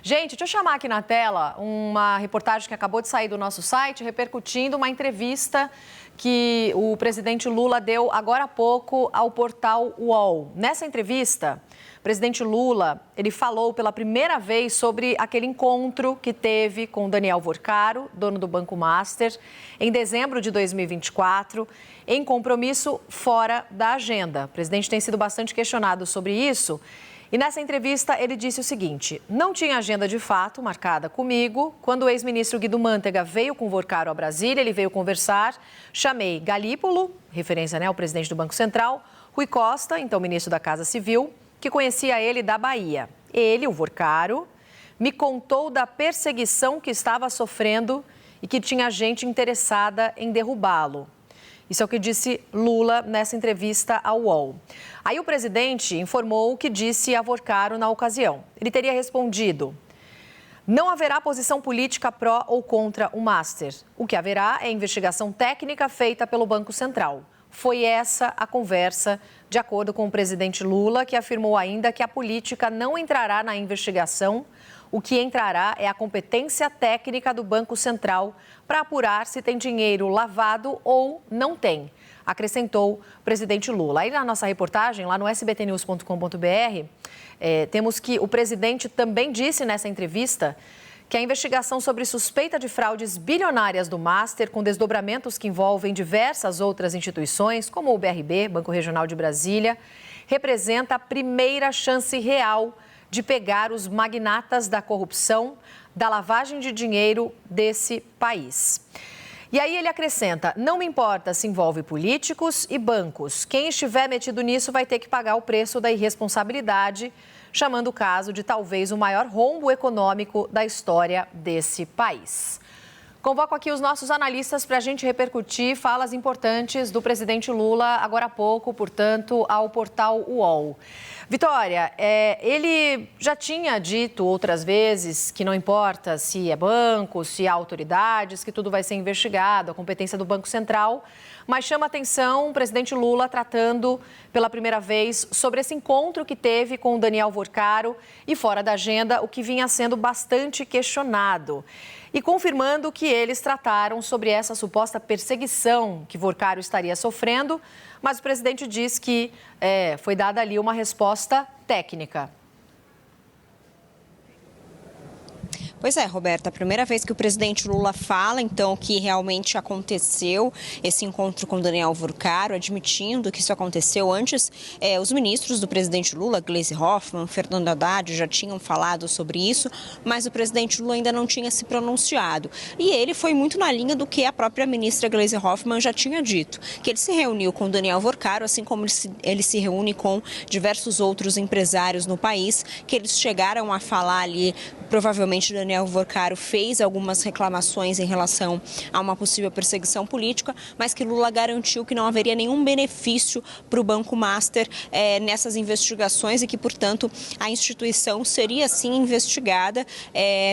Gente, deixa eu chamar aqui na tela uma reportagem que acabou de sair do nosso site, repercutindo uma entrevista que o presidente Lula deu agora há pouco ao portal UOL. Nessa entrevista, o presidente Lula, ele falou pela primeira vez sobre aquele encontro que teve com Daniel Vorcaro, dono do Banco Master, em dezembro de 2024, em compromisso fora da agenda. O presidente tem sido bastante questionado sobre isso. E nessa entrevista ele disse o seguinte: não tinha agenda de fato marcada comigo. Quando o ex-ministro Guido Mantega veio com o Vorcaro a Brasília, ele veio conversar. Chamei Galípolo, referência ao presidente do Banco Central, Rui Costa, então ministro da Casa Civil, que conhecia ele da Bahia. Ele, o Vorcaro, me contou da perseguição que estava sofrendo e que tinha gente interessada em derrubá-lo. Isso é o que disse Lula nessa entrevista ao UOL. Aí o presidente informou o que disse a Vorcaro na ocasião. Ele teria respondido: não haverá posição política pró ou contra o Master. O que haverá é investigação técnica feita pelo Banco Central. Foi essa a conversa, de acordo com o presidente Lula, que afirmou ainda que a política não entrará na investigação. O que entrará é a competência técnica do Banco Central para apurar se tem dinheiro lavado ou não tem, acrescentou o presidente Lula. Aí na nossa reportagem, lá no sbtnews.com.br, temos que o presidente também disse nessa entrevista que a investigação sobre suspeita de fraudes bilionárias do Master, com desdobramentos que envolvem diversas outras instituições, como o BRB, Banco Regional de Brasília, representa a primeira chance real de pegar os magnatas da corrupção, da lavagem de dinheiro desse país. E aí ele acrescenta: não me importa se envolve políticos e bancos. Quem estiver metido nisso vai ter que pagar o preço da irresponsabilidade, chamando o caso de talvez o maior rombo econômico da história desse país. Convoco aqui os nossos analistas para a gente repercutir falas importantes do presidente Lula, agora há pouco, portanto, ao portal UOL. Vitória, ele já tinha dito outras vezes que não importa se é banco, se há autoridades, que tudo vai ser investigado, a competência do Banco Central, mas chama atenção o presidente Lula tratando pela primeira vez sobre esse encontro que teve com o Daniel Vorcaro e fora da agenda, o que vinha sendo bastante questionado. E confirmando que eles trataram sobre essa suposta perseguição que Vorcaro estaria sofrendo, mas o presidente diz que foi dada ali uma resposta técnica. Pois é, Roberta, a primeira vez que o presidente Lula fala, então, que realmente aconteceu esse encontro com Daniel Vorcaro, admitindo que isso aconteceu antes. Os ministros do presidente Lula, Gleisi Hoffmann, Fernando Haddad, já tinham falado sobre isso, mas o presidente Lula ainda não tinha se pronunciado. E ele foi muito na linha do que a própria ministra Gleisi Hoffmann já tinha dito, que ele se reuniu com Daniel Vorcaro, assim como ele se reúne com diversos outros empresários no país, que eles chegaram a falar ali, provavelmente Daniel Vorcaro fez algumas reclamações em relação a uma possível perseguição política, mas que Lula garantiu que não haveria nenhum benefício para o Banco Master nessas investigações e que, portanto, a instituição seria, sim, investigada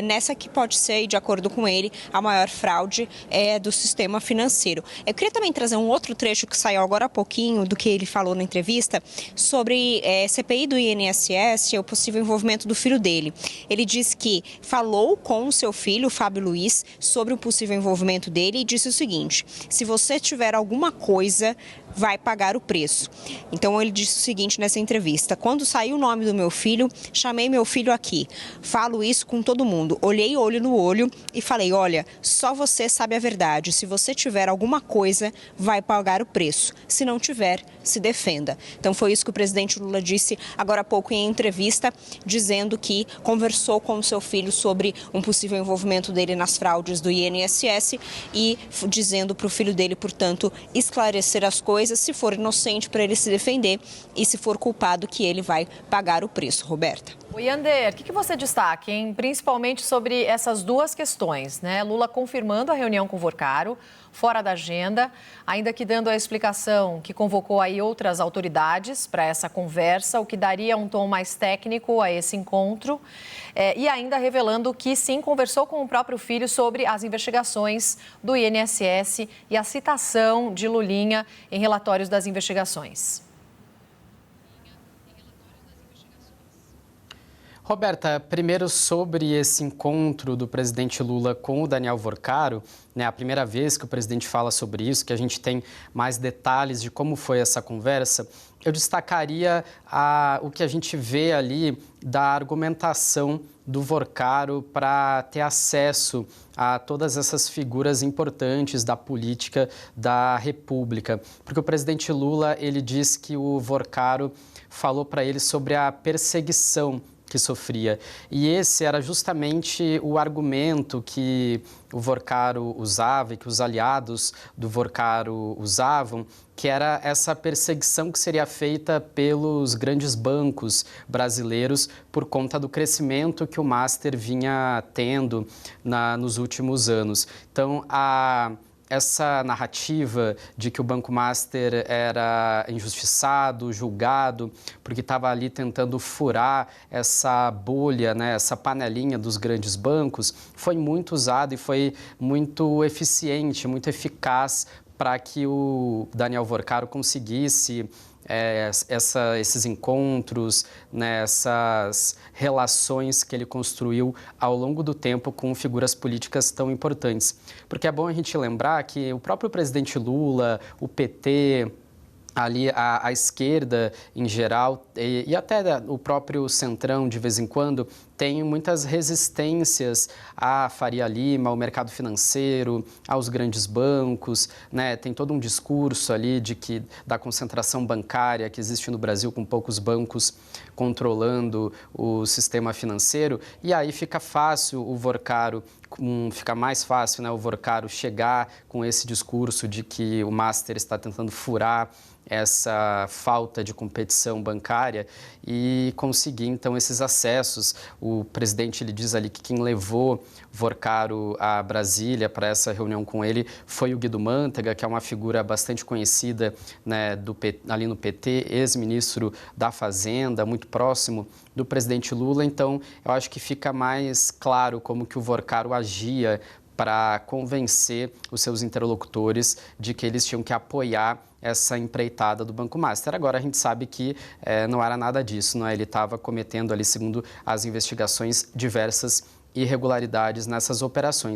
nessa que pode ser, de acordo com ele, a maior fraude do sistema financeiro. Eu queria também trazer um outro trecho que saiu agora há pouquinho do que ele falou na entrevista sobre CPI do INSS e o possível envolvimento do filho dele. Ele disse que falou com o seu filho, Fábio Luiz, sobre o possível envolvimento dele e disse o seguinte: se você tiver alguma coisa, vai pagar o preço. Então ele disse o seguinte nessa entrevista: quando saiu o nome do meu filho, chamei meu filho aqui. Falo isso com todo mundo. Olhei olho no olho e falei: olha, só você sabe a verdade. Se você tiver alguma coisa, vai pagar o preço. Se não tiver, se defenda. Então foi isso que o presidente Lula disse agora há pouco em entrevista, dizendo que conversou com o seu filho sobre um possível envolvimento dele nas fraudes do INSS e dizendo para o filho dele, portanto, esclarecer as coisas, se for inocente, para ele se defender, e se for culpado, que ele vai pagar o preço. Roberta. Oi, Ander, o que você destaca, hein? Principalmente sobre essas duas questões, né? Lula confirmando a reunião com o Vorcaro, fora da agenda, ainda que dando a explicação que convocou aí outras autoridades para essa conversa, o que daria um tom mais técnico a esse encontro, e ainda revelando que sim, conversou com o próprio filho sobre as investigações do INSS e a citação de Lulinha em relatórios das investigações. Roberta, primeiro sobre esse encontro do presidente Lula com o Daniel Worcaro, né, a primeira vez que o presidente fala sobre isso, que a gente tem mais detalhes de como foi essa conversa, eu destacaria o que a gente vê ali da argumentação do Worcaro para ter acesso a todas essas figuras importantes da política da República. Porque o presidente Lula, ele diz que o Worcaro falou para ele sobre a perseguição que sofria. E esse era justamente o argumento que o Worcaro usava e que os aliados do Worcaro usavam, que era essa perseguição que seria feita pelos grandes bancos brasileiros por conta do crescimento que o Master vinha tendo nos últimos anos. Então, essa narrativa de que o Banco Master era injustiçado, julgado, porque estava ali tentando furar essa bolha, né, essa panelinha dos grandes bancos, foi muito usado e foi muito eficiente, muito eficaz para que o Daniel Worcaro conseguisse esses encontros, né, essas relações que ele construiu ao longo do tempo com figuras políticas tão importantes. Porque é bom a gente lembrar que o próprio presidente Lula, o PT, ali a esquerda em geral e até o próprio Centrão, de vez em quando, tem muitas resistências à Faria Lima, ao mercado financeiro, aos grandes bancos, né? Tem todo um discurso ali da concentração bancária que existe no Brasil, com poucos bancos controlando o sistema financeiro, e aí fica fácil o Worcaro, fica mais fácil, né, o Worcaro chegar com esse discurso de que o Master está tentando furar essa falta de competição bancária e conseguir, então, esses acessos. O presidente, ele diz ali que quem levou Worcaro a Brasília para essa reunião com ele foi o Guido Mantega, que é uma figura bastante conhecida, né, ali no PT, ex-ministro da Fazenda, muito próximo do presidente Lula. Então, eu acho que fica mais claro como que o Worcaro agia para convencer os seus interlocutores de que eles tinham que apoiar essa empreitada do Banco Master. Agora, a gente sabe que não era nada disso, não é? Ele estava cometendo ali, segundo as investigações, diversas irregularidades nessas operações.